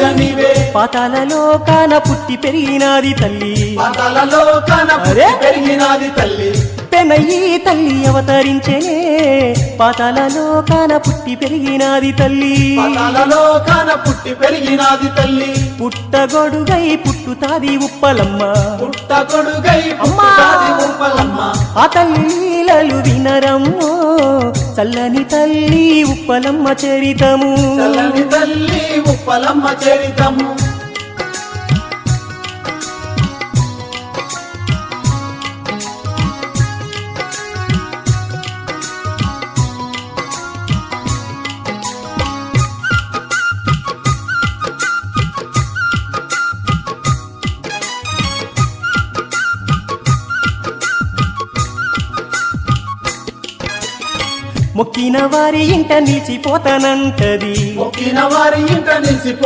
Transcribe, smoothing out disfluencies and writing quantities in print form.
బిడ్డ నీవే పాతాలలో కాన పుట్టి పెరిగినాది తల్లి పాతాలలో కాన పుట్టి పెరిగినాది తల్లి పెనయ్యి తల్లి అవతరించెనే పాతాలలో కాన పుట్టి పెరిగినాది తల్లి పాతాలలో కాన పుట్టి పెరిగినాది తల్లి పుట్టగొడుగై పుట్టుతాది ఉప్పలమ్మ పుట్టగొడుగై పుట్టుతాది ఉప్పలమ్మ ఆ తల్లి లీలలు వినరమ్మో చల్లని తల్లి ఉప్పలమ్మ చరితము చల్లని తల్లి ఉప్పలమ్మ చరితము మొక్కిన వారి ఇంట నిలిచిపోతానంటది మొక్కిన వారి ఇంట నిలిచిపో